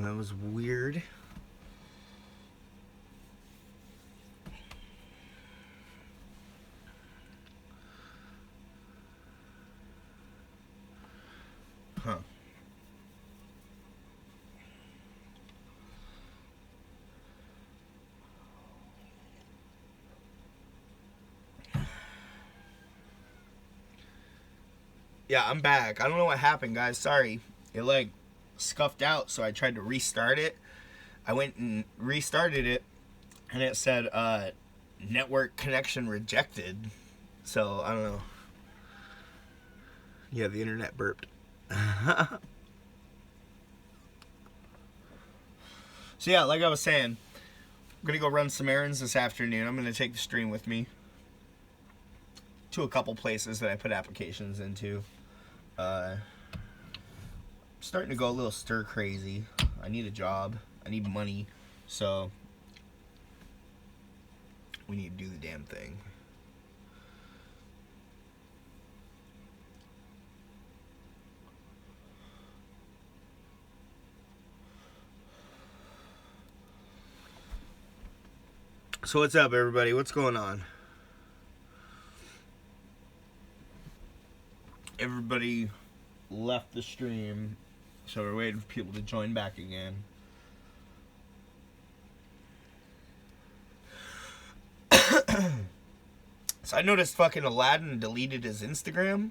That was weird. Huh. Yeah, I'm back. I don't know what happened, guys. Sorry. It, like, scuffed out, so I tried to restart it. I went and restarted it, and it said, network connection rejected. So, I don't know. Yeah, the internet burped. So, yeah, like I was saying, I'm going to go run some errands this afternoon. I'm going to take the stream with me to a couple places that I put applications into. Starting to go a little stir crazy. I need a job. I need money. So we need to do the damn thing. So what's up, everybody? What's going on? Everybody left the stream, so we're waiting for people to join back again. So I noticed fucking Aladdin deleted his Instagram.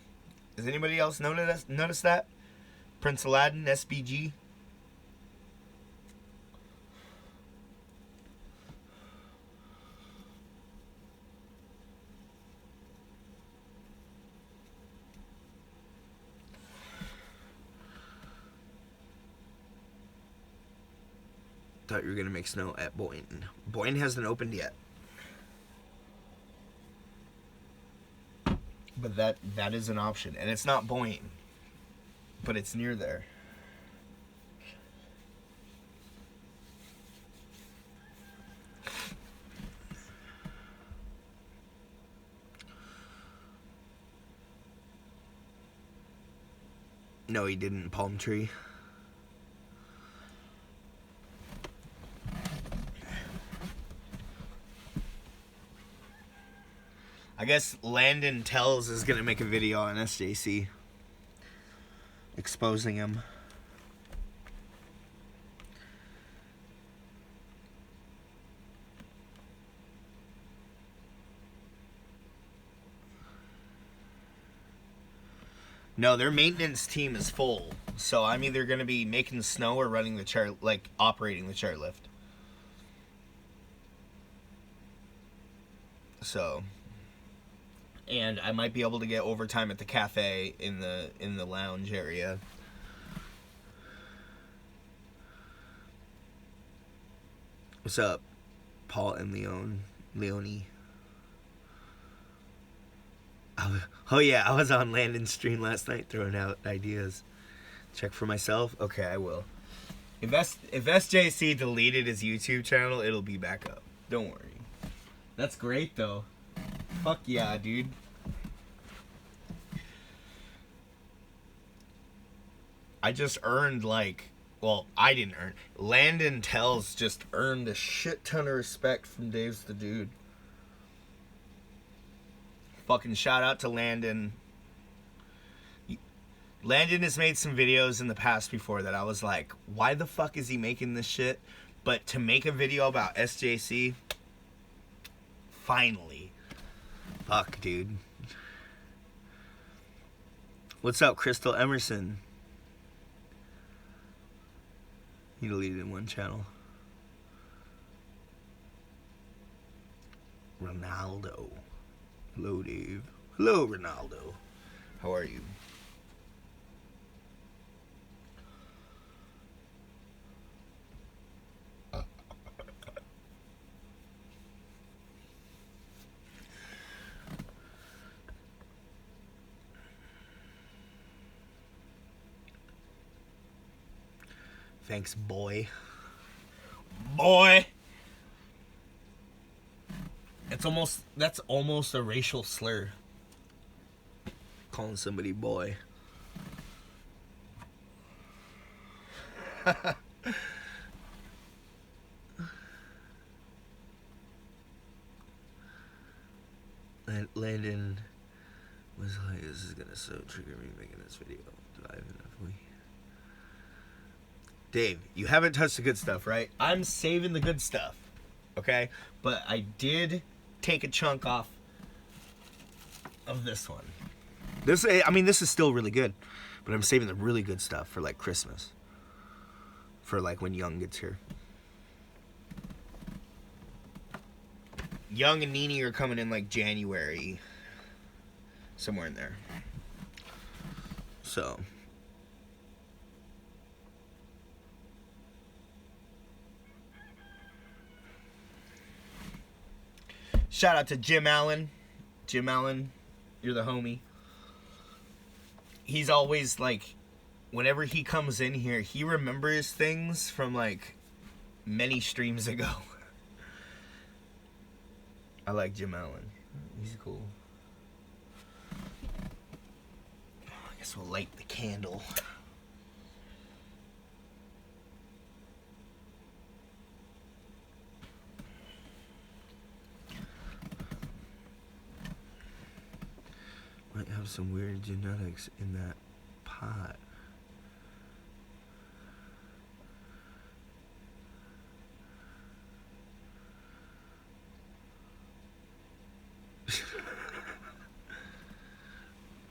Has anybody else noticed that? Prince Aladdin, SBG. Thought you were gonna make snow at Boynton. Boynton hasn't opened yet. But that is an option. And it's not Boynton. But it's near there. No, he didn't. Palm Tree. I guess Landon Tells is going to make a video on SJC. Exposing him. No, their maintenance team is full. So I'm either going to be making snow or running the chair, like operating the chairlift. So, and I might be able to get overtime at the cafe in the lounge area. What's up, Paul and Leonie? Oh yeah, I was on Landon's stream last night throwing out ideas. Check for myself? Okay, I will. If SJC deleted his YouTube channel, it'll be back up. Don't worry. That's great though. Fuck yeah, dude. I just earned I didn't earn. Landon Tells just earned a shit ton of respect from Dave's the Dude. Fucking shout out to Landon. Landon has made some videos in the past before that I was like, why the fuck is he making this shit? But to make a video about SJC, finally. Fuck, dude. What's up, Crystal Emerson? He deleted one channel. Ronaldo. Hello, Dave. Hello, Ronaldo. How are you? Thanks, boy. Boy! That's almost a racial slur. Calling somebody boy. Was like, this is gonna so trigger me making this video. Do I have enough weed? Dave, you haven't touched the good stuff, right? I'm saving the good stuff, okay? But I did take a chunk off of this one. This is still really good, but I'm saving the really good stuff for like Christmas. For like when Young gets here. Young and Nene are coming in like January. Somewhere in there. So. Shout out to Jim Allen. Jim Allen, you're the homie. He's always like, whenever he comes in here, he remembers things from like many streams ago. I like Jim Allen. He's cool. I guess we'll light the candle. Might have some weird genetics in that pot.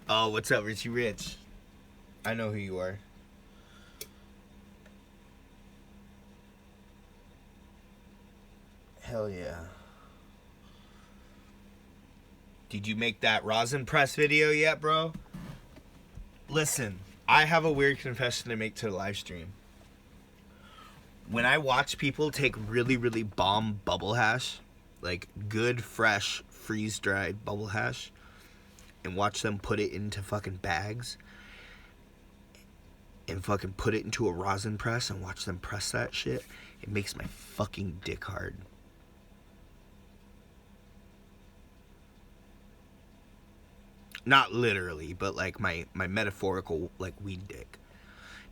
Oh, what's up, Richie Rich? I know who you are. Hell yeah. Did you make that rosin press video yet, bro? Listen, I have a weird confession to make to the live stream. When I watch people take really, really bomb bubble hash, like good, fresh, freeze-dried bubble hash, and watch them put it into fucking bags, and fucking put it into a rosin press and watch them press that shit, it makes my fucking dick hard. Not literally, but like my metaphorical like weed dick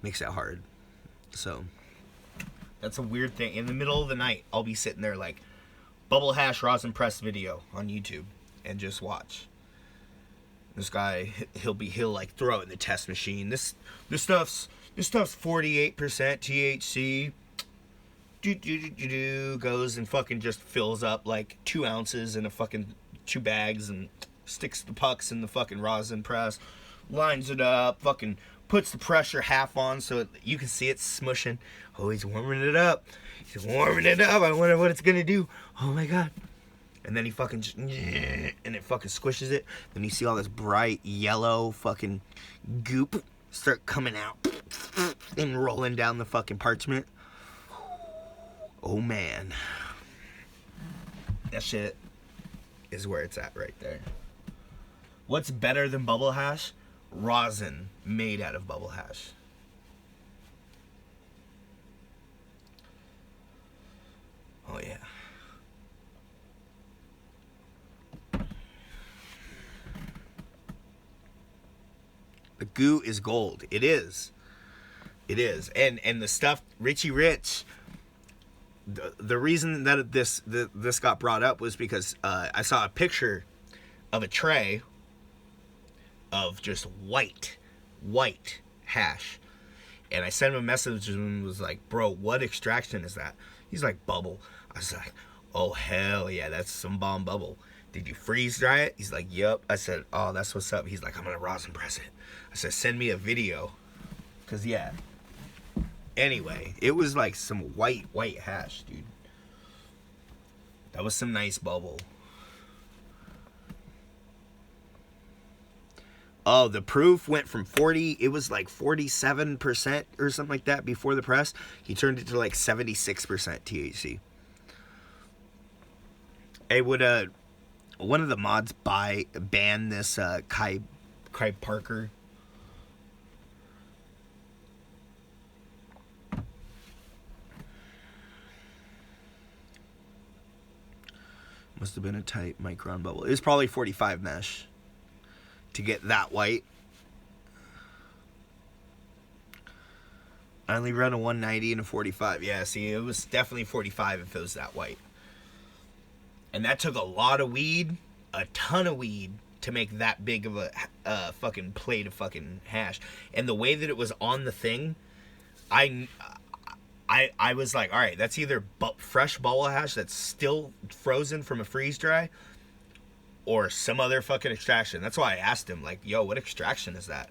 makes it hard. So that's a weird thing. In the middle of the night, I'll be sitting there like bubble hash rosin press video on YouTube and just watch. This guy, he'll like throw it in the test machine. This stuff's 48% THC. Goes and fucking just fills up like 2 ounces in a fucking 2 bags and sticks the pucks in the fucking rosin press, lines it up, fucking puts the pressure half on so you can see it smushing. Oh, he's warming it up. He's warming it up. I wonder what it's gonna do. Oh my god. And then he fucking just, and it fucking squishes it. Then you see all this bright yellow fucking goop start coming out and rolling down the fucking parchment. Oh man. That shit is where it's at right there. What's better than bubble hash? Rosin made out of bubble hash. Oh yeah. The goo is gold. It is. It is. And the stuff, Richie Rich, the reason that this got brought up was because I saw a picture of a tray of just white hash. And I sent him a message and was like, bro, what extraction is that? He's like, bubble. I was like, oh, hell yeah, that's some bomb bubble. Did you freeze dry it? He's like, yep. I said, oh, that's what's up. He's like, I'm going to rosin press it. I said, send me a video. Because, yeah. Anyway, it was like some white hash, dude. That was some nice bubble. Oh, the proof went from 40, it was like 47% or something like that before the press. He turned it to like 76% THC. Hey, would one of the mods ban this Kai Parker? Must have been a tight micron bubble. It was probably 45 mesh to get that white. I only run a 190 and a 45. Yeah, see, it was definitely 45 if it was that white. And that took a lot of weed, a ton of weed, to make that big of a fucking plate of fucking hash. And the way that it was on the thing, I was like, all right, that's either fresh bubble hash that's still frozen from a freeze dry, or some other fucking extraction. That's why I asked him, like, yo, what extraction is that?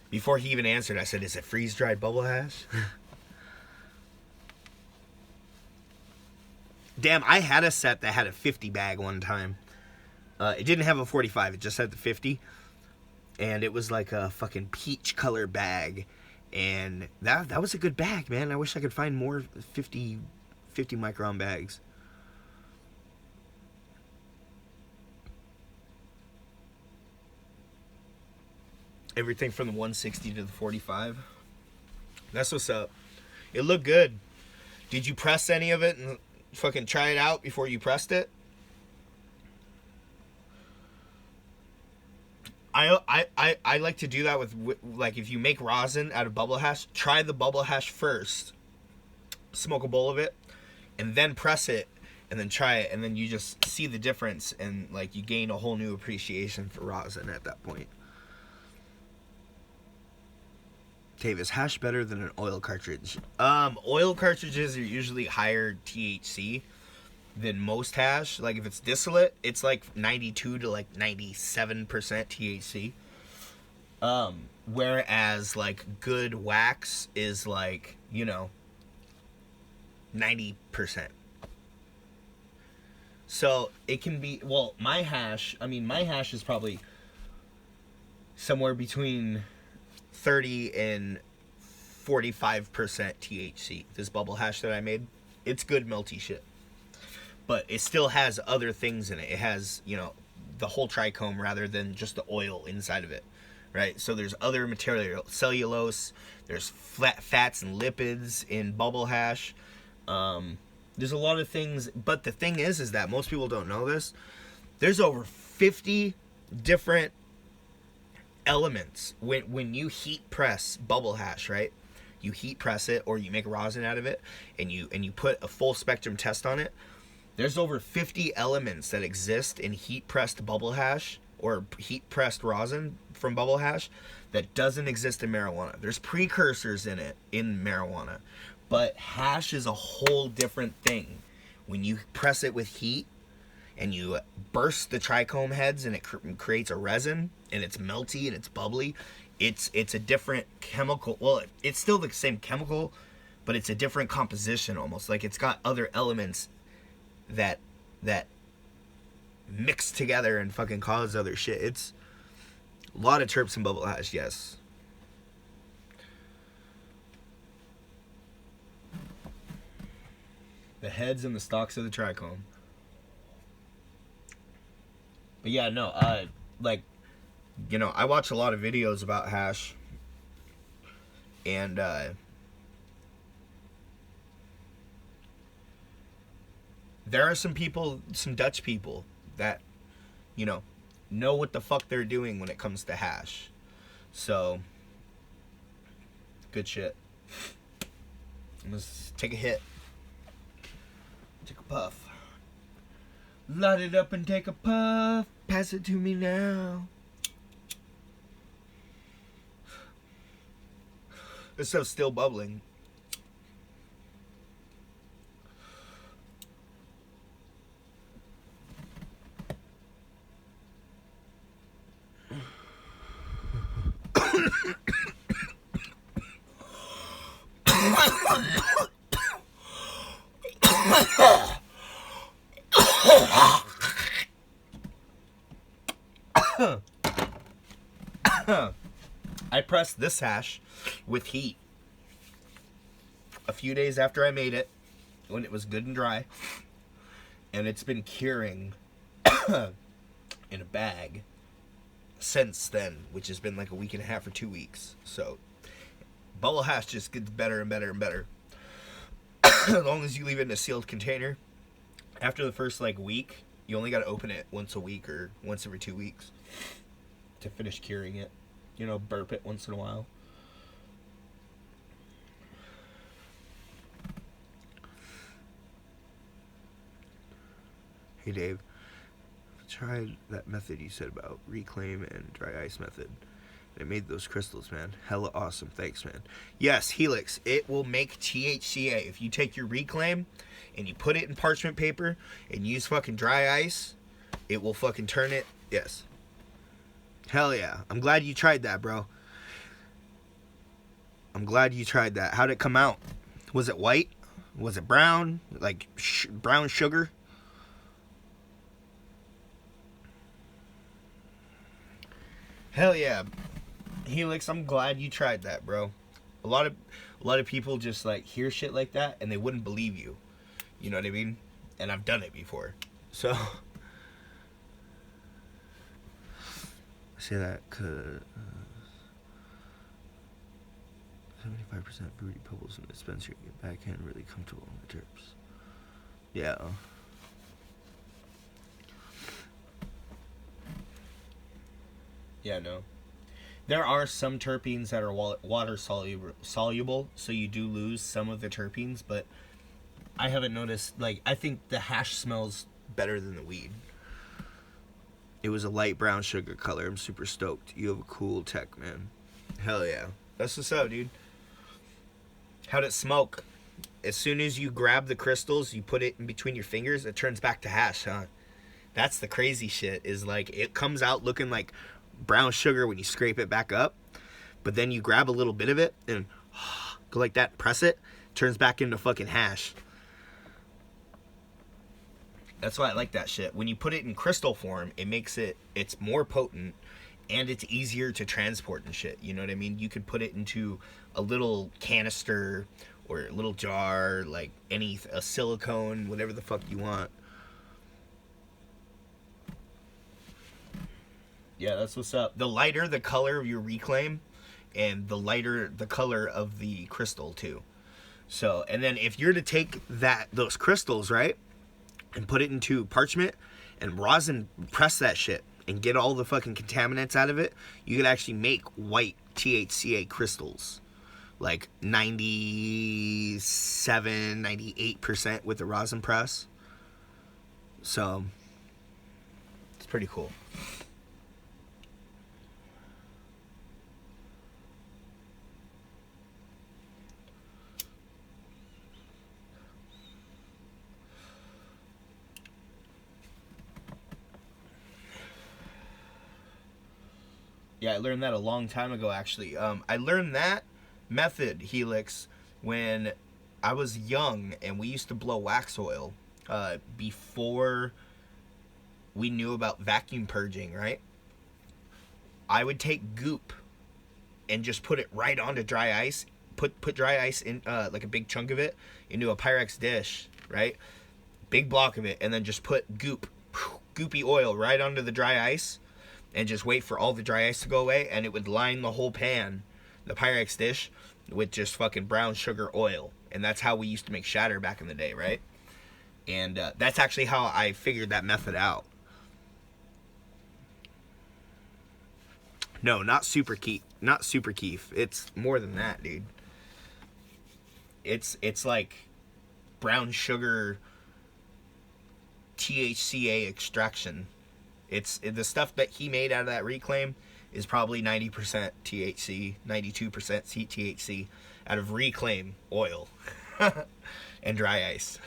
Before he even answered, I said, is it freeze dried bubble hash? Damn, I had a set that had a 50 bag one time. It didn't have a 45, it just had the 50. And it was like a fucking peach color bag. And that was a good bag, man. I wish I could find more 50 micron bags. Everything from the 160 to the 45. That's what's up. It looked good. Did you press any of it and fucking try it out before you pressed it? I like to do that with, like, if you make rosin out of bubble hash, try the bubble hash first, smoke a bowl of it, and then press it, and then try it, and then you just see the difference, and like you gain a whole new appreciation for rosin at that point. Dave, is hash better than an oil cartridge? Oil cartridges are usually higher THC than most hash. Like, if it's distillate, it's like 92 to like 97% THC. Whereas like good wax is like, 90%. So it can be, well, my hash is probably somewhere between 30 and 45% THC. This bubble hash that I made, it's good melty shit. But it still has other things in it. It has, the whole trichome rather than just the oil inside of it, right? So there's other material, cellulose, there's fats and lipids in bubble hash. There's a lot of things, but the thing is that most people don't know this. There's over 50 different elements when you heat press bubble hash, right? You heat press it, or you make rosin out of it, and you put a full spectrum test on it. There's over 50 elements that exist in heat pressed bubble hash or heat pressed rosin from bubble hash that doesn't exist in marijuana. There's precursors in it in marijuana, but hash is a whole different thing. When you press it with heat and you burst the trichome heads and it creates a resin, and it's melty and it's bubbly, it's a different chemical. Well, it's still the same chemical, but it's a different composition almost. Like, it's got other elements that mix together and fucking cause other shit. It's a lot of terps in bubble hash, yes. The heads and the stalks of the trichome. But yeah, no, I watch a lot of videos about hash, and there are some Dutch people that, know what the fuck they're doing when it comes to hash. So, good shit. Let's take a hit. Take a puff. Light it up and take a puff. Pass it to me now. This stuff's still bubbling. I pressed this hash with heat a few days after I made it, when it was good and dry, and it's been curing in a bag since then, which has been like a week and a half or 2 weeks. So bubble hash just gets better and better and better as long as you leave it in a sealed container. After the first week, you only got to open it once a week or once every 2 weeks to finish curing it. Burp it once in a while. Hey Dave, tried that method you said about reclaim and dry ice method. It made those crystals, man. Hella awesome. Thanks, man. Yes, Helix. It will make THCA. If you take your reclaim and you put it in parchment paper and use fucking dry ice, it will fucking turn it. Yes. Hell yeah. I'm glad you tried that, bro. I'm glad you tried that. How'd it come out? Was it white? Was it brown? Like brown sugar? Hell yeah. Helix, I'm glad you tried that, bro. A lot of people just like hear shit like that and they wouldn't believe you. You know what I mean? And I've done it before. So I say that cause 75% fruity pebbles in the dispensary get backhand really comfortable on the terps. Yeah. Yeah, no. There are some terpenes that are water soluble, so you do lose some of the terpenes, but I haven't noticed, like, I think the hash smells better than the weed. It was a light brown sugar color. I'm super stoked. You have a cool tech, man. Hell yeah. That's what's up, dude. How'd it smoke? As soon as you grab the crystals, you put it in between your fingers, it turns back to hash, huh? That's the crazy shit, is like, it comes out looking like brown sugar when you scrape it back up, but then you grab a little bit of it and go like that, press it, turns back into fucking hash. That's why I like that shit. When you put it in crystal form, it makes it's more potent and it's easier to transport and shit. You know what I mean? You could put it into a little canister or a little jar, like a silicone, whatever the fuck you want. Yeah, that's what's up. The lighter the color of your reclaim, and the lighter the color of the crystal too. So, and then if you're to take those crystals, right, and put it into parchment and rosin press that shit and get all the fucking contaminants out of it, you could actually make white THCA crystals. Like 97, 98% with the rosin press. So, it's pretty cool. Yeah, I learned that a long time ago, actually. I learned that method, Helix, when I was young and we used to blow wax oil before we knew about vacuum purging, right? I would take goop and just put it right onto dry ice. Put dry ice in, like a big chunk of it, into a Pyrex dish, right? Big block of it, and then just put goopy oil right onto the dry ice. And just wait for all the dry ice to go away, and it would line the whole pan, the Pyrex dish, with just fucking brown sugar oil. And that's how we used to make shatter back in the day, right? And that's actually how I figured that method out. No, not super keef. Not super keef. It's more than that, dude. It's like brown sugar THCA extraction. It's the stuff that he made out of that reclaim is probably 90% THC, 92% THC out of reclaim oil and dry ice.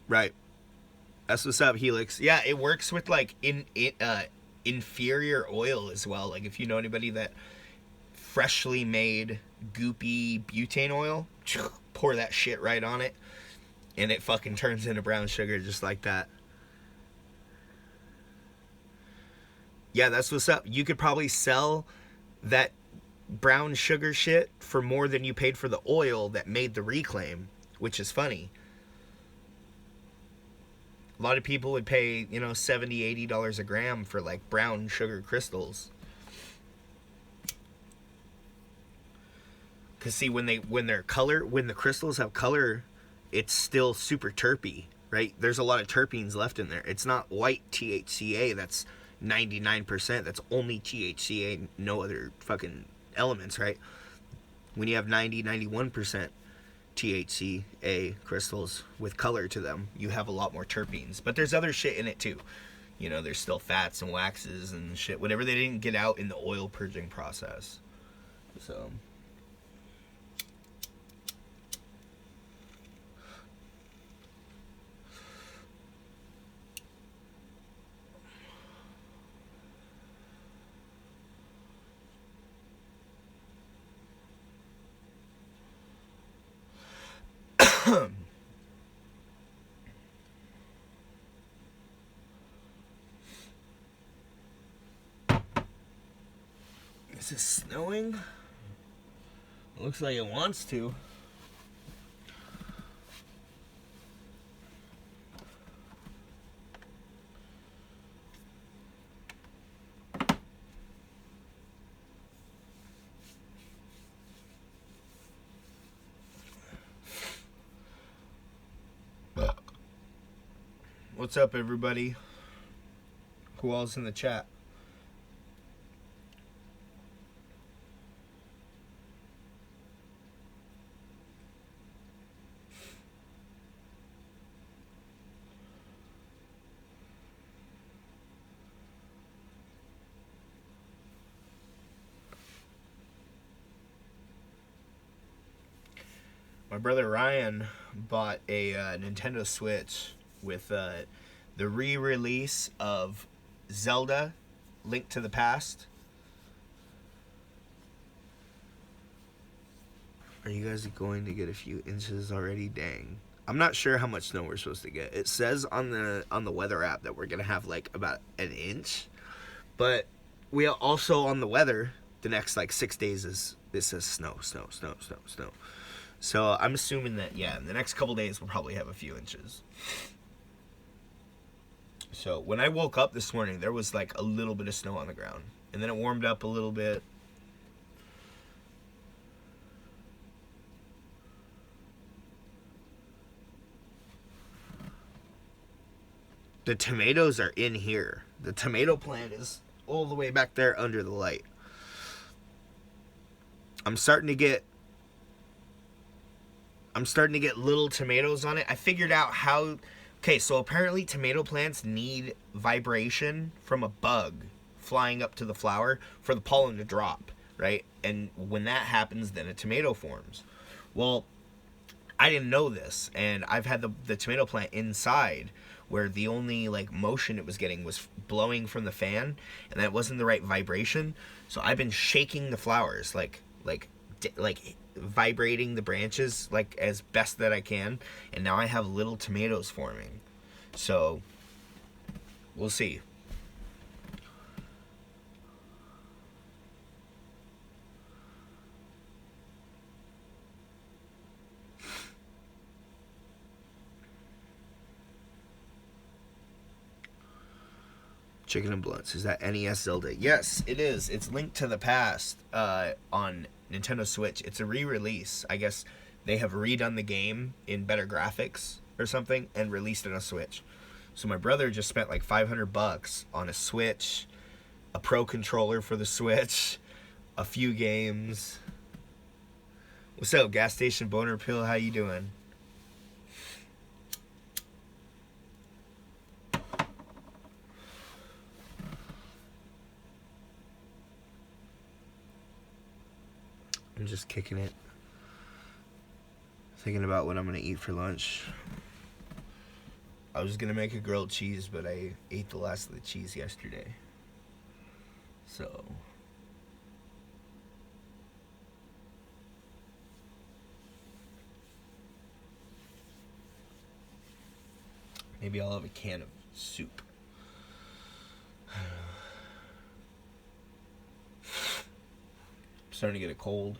Right. That's what's up, Helix. Yeah, it works with like inferior oil as well. Like if you know anybody that freshly made goopy butane oil, pour that shit right on it and it fucking turns into brown sugar just like that. Yeah, that's what's up. You could probably sell that brown sugar shit for more than you paid for the oil that made the reclaim, which is funny. A lot of people would pay, $70, $80 a gram for like brown sugar crystals. Cause see, when the crystals have color, it's still super terpy, right? There's a lot of terpenes left in there. It's not white THCA. That's 99%. That's only THCA. No other fucking elements, right? When you have 91% THCA crystals with color to them, you have a lot more terpenes. But there's other shit in it too. You know, there's still fats and waxes and shit, whatever they didn't get out in the oil purging process. So is it snowing? It looks like it wants to. What's up, everybody? Who all's in the chat? My brother Ryan bought a Nintendo Switch with the re-release of Zelda Link to the Past. Are you guys going to get a few inches already? Dang. I'm not sure how much snow we're supposed to get. It says on the weather app that we're going to have like about an inch. But we are also on the weather, the next like 6 days it says snow. So I'm assuming that, yeah, in the next couple days we'll probably have a few inches. So when I woke up this morning, there was like a little bit of snow on the ground. And then it warmed up a little bit. The tomatoes are in here. The tomato plant is all the way back there under the light. I'm starting to get little tomatoes on it. I figured out how... Okay, so apparently tomato plants need vibration from a bug flying up to the flower for the pollen to drop, right? And when that happens, then a tomato forms. Well, I didn't know this, and I've had the tomato plant inside where the only like motion it was getting was blowing from the fan, and that wasn't the right vibration. So I've been shaking the flowers, like vibrating the branches like as best that I can, and now I have little tomatoes forming. So we'll see. Chicken and Blunts, is that NES Zelda? Yes, it is. It's Link to the Past on Nintendo Switch. It's a re-release. I guess they have redone the game in better graphics or something and released it on a Switch. So my brother just spent like $500 on a Switch, a Pro controller for the Switch, a few games. What's up, Gas Station Boner Pill? How you doing? I'm just kicking it. Thinking about what I'm going to eat for lunch. I was going to make a grilled cheese, but I ate the last of the cheese yesterday. So... maybe I'll have a can of soup. I'm starting to get a cold.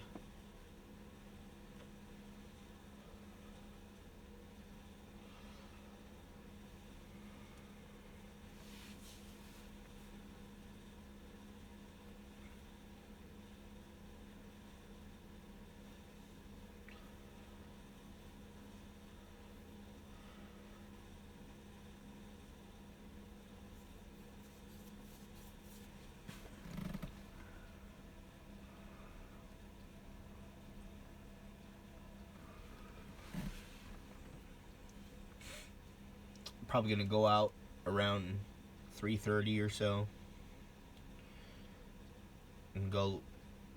probably gonna go out around 3:30 or so and go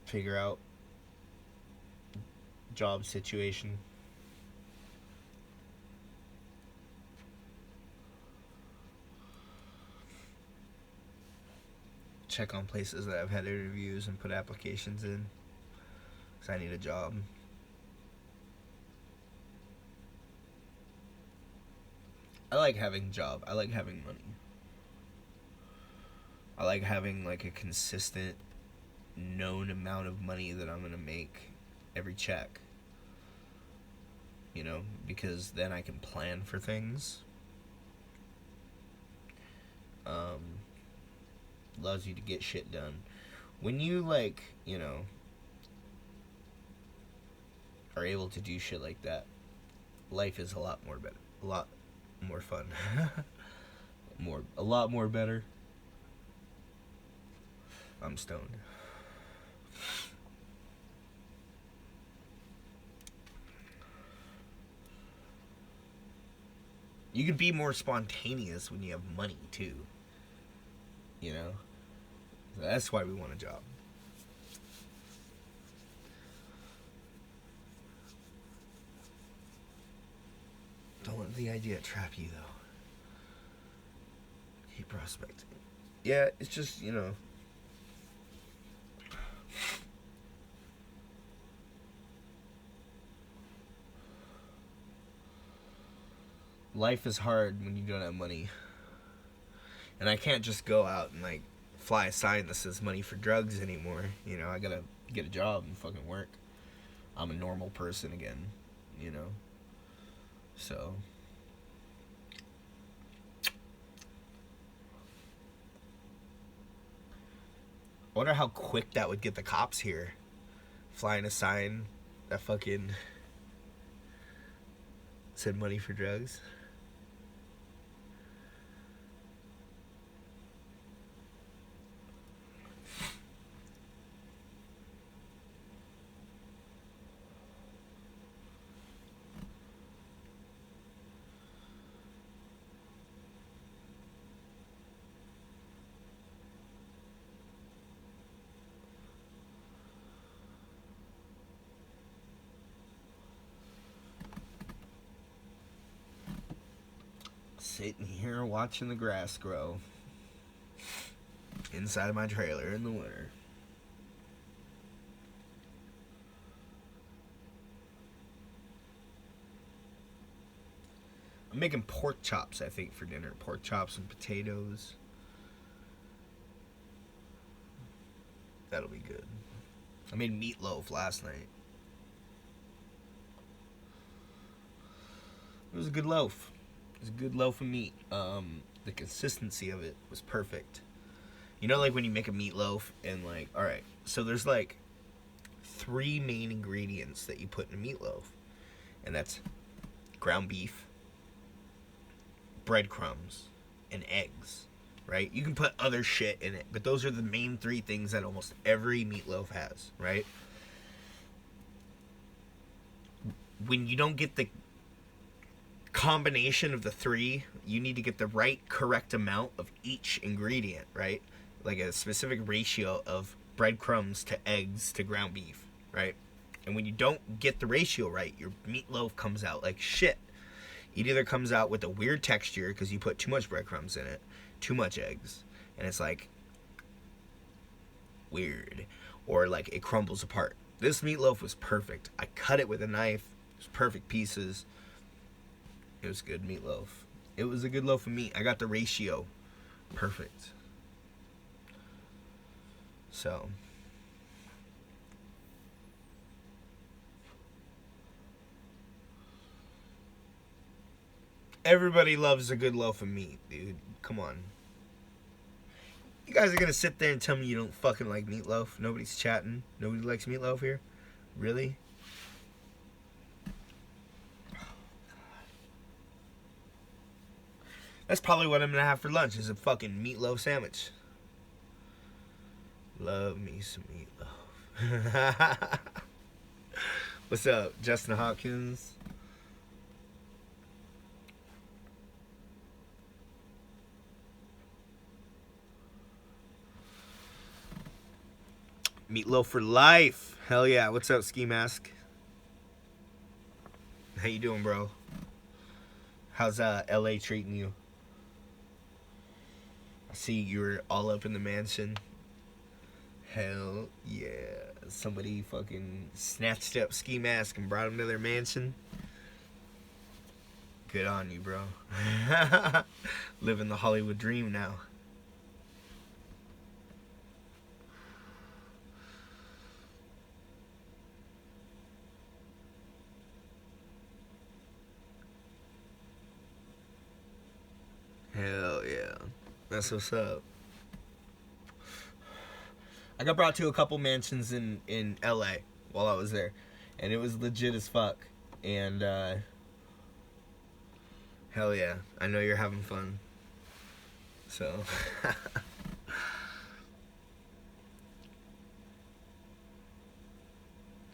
figure out job situation. Check on places that I've had interviews and put applications in, because I need a job. I like having a job. I like having money. I like having like a consistent known amount of money that I'm going to make every check. You know, because then I can plan for things. Allows you to get shit done. When you, like, you know, are able to do shit like that, life is a lot more better. A lot more fun. A lot more better. I'm stoned. You can be more spontaneous when you have money, too. You know? That's why we want a job. Don't let the idea trap you, though. Keep prospecting. Yeah, it's just, you know. Life is hard when you don't have money. And I can't just go out and, like, fly a sign that says money for drugs anymore. You know, I gotta get a job and fucking work. I'm a normal person again, you know? So. I wonder how quick that would get the cops here. Flying a sign that fucking said money for drugs. Sitting here watching the grass grow inside my trailer in the winter. I'm making pork chops, I think, for dinner. Pork chops and potatoes. That'll be good. I made meatloaf last night. It was a good loaf. It was a good loaf of meat. The consistency of it was perfect. You know, like when you make a meatloaf and like, alright, so there's like 3 main ingredients that you put in a meatloaf. And that's ground beef, breadcrumbs, and eggs, right? You can put other shit in it, but those are the main 3 things that almost every meatloaf has, right? When you don't get the combination of the 3, you need to get the right correct amount of each ingredient, right? Like a specific ratio of breadcrumbs to eggs to ground beef, right? And when you don't get the ratio right, your meatloaf comes out like shit. It either comes out with a weird texture because you put too much breadcrumbs in it, too much eggs, and it's like weird, or like it crumbles apart. This meatloaf was perfect. I cut it with a knife. It was perfect pieces. It was good meatloaf. It was a good loaf of meat. I got the ratio perfect. So. Everybody loves a good loaf of meat, dude. Come on. You guys are gonna sit there and tell me you don't fucking like meatloaf? Nobody's chatting. Nobody likes meatloaf here? Really? That's probably what I'm gonna have for lunch, is a fucking meatloaf sandwich. Love me some meatloaf. What's up, Justin Hopkins? Meatloaf for life. Hell yeah. What's up, Ski Mask? How you doing, bro? How's LA treating you? I see you're all up in the mansion. Hell yeah. Somebody fucking snatched up Ski Mask and brought him to their mansion. Good on you, bro. Living the Hollywood dream now. Hell yeah. That's what's up. I got brought to a couple mansions in LA while I was there. And it was legit as fuck. And hell yeah. I know you're having fun. So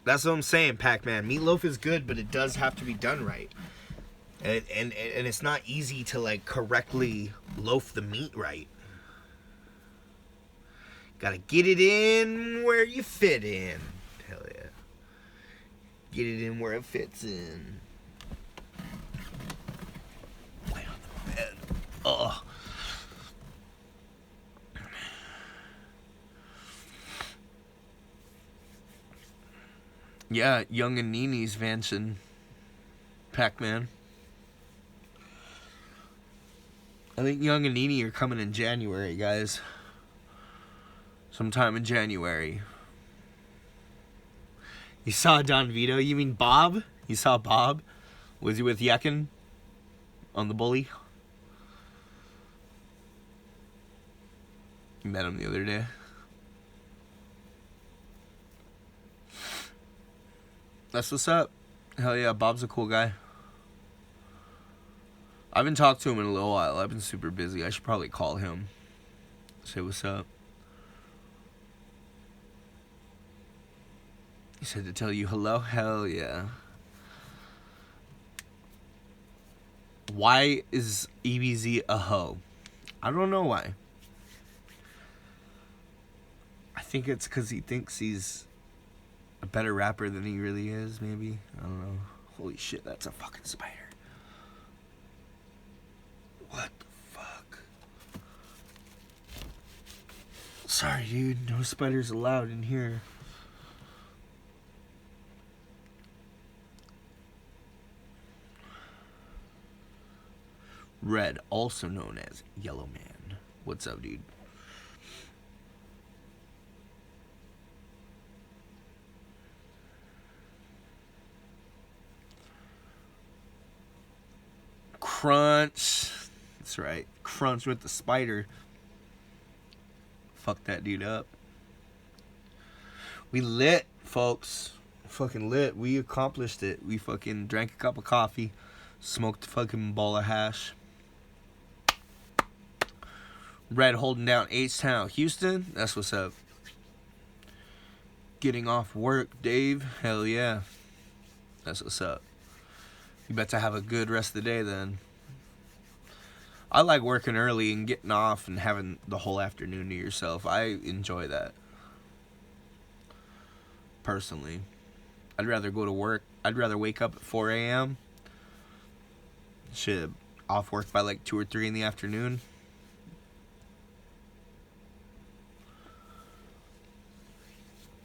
that's what I'm saying, Pac-Man. Meatloaf is good, but it does have to be done right. And it's not easy to like correctly loaf the meat right. Gotta get it in where you fit in. Hell yeah. Get it in where it fits in. Lay on the bed. Ugh. Yeah, Young and Nini's mansion. Pac-Man. I think Young and Nini are coming in January, guys. Sometime in January. You saw Don Vito? You mean Bob? You saw Bob? Was he with Yekin on the bully? You met him the other day. That's what's up. Hell yeah, Bob's a cool guy. I haven't talked to him in a little while. I've been super busy. I should probably call him. Say what's up. He said to tell you hello? Hell yeah. Why is EBZ a hoe? I don't know why. I think it's because he thinks he's a better rapper than he really is, maybe. I don't know. Holy shit, that's a fucking spider. What the fuck? Sorry, dude. No spiders allowed in here. Red, also known as Yellow Man. What's up, dude? Crunch. That's right. Crunch with the spider. Fuck that dude up. We lit, folks. Fucking lit. We accomplished it. We fucking drank a cup of coffee. Smoked a fucking ball of hash. Red holding down H-Town. Houston, that's what's up. Getting off work, Dave. Hell yeah. That's what's up. You bet to have a good rest of the day then. I like working early and getting off and having the whole afternoon to yourself. I enjoy that. Personally. I'd rather go to work. I'd rather wake up at 4 a.m. Shit, off work by like 2 or 3 in the afternoon.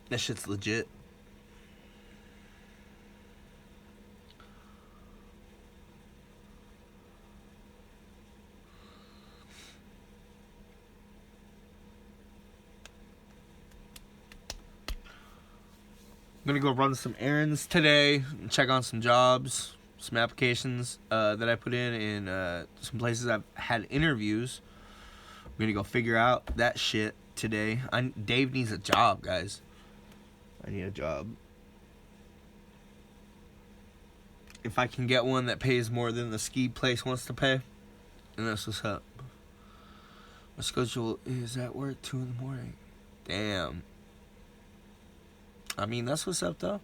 That shit's legit. I'm gonna go run some errands today, check on some jobs, some applications that I put in some places I've had interviews. I'm gonna go figure out that shit today. Dave needs a job, guys. I need a job. If I can get one that pays more than the ski place wants to pay, and that's what's up. My schedule is at work 2 in the morning. Damn. I mean, that's what's up, though.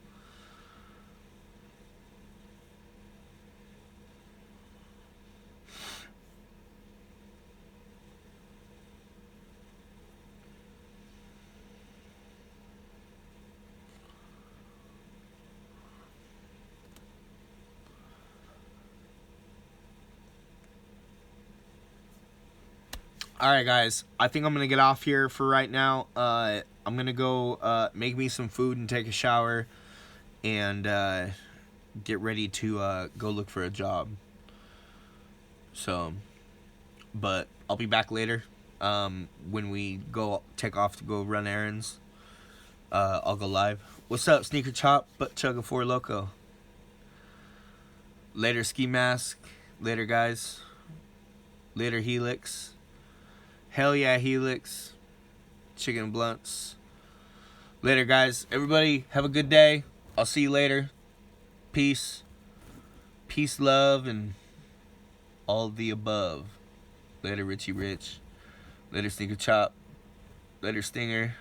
All right, guys. I think I'm gonna get off here for right now. I'm gonna go make me some food and take a shower, and get ready to go look for a job. So, but I'll be back later. When we go take off to go run errands, I'll go live. What's up, Sneaker Chop? But Chug a Four Loco. Later, Ski Mask. Later, guys. Later, Helix. Hell yeah, Helix. Chicken Blunts. Later, guys. Everybody, have a good day. I'll see you later. Peace. Peace, love, and all the above. Later, Richie Rich. Later, Sneaker Chop. Later, Stinger.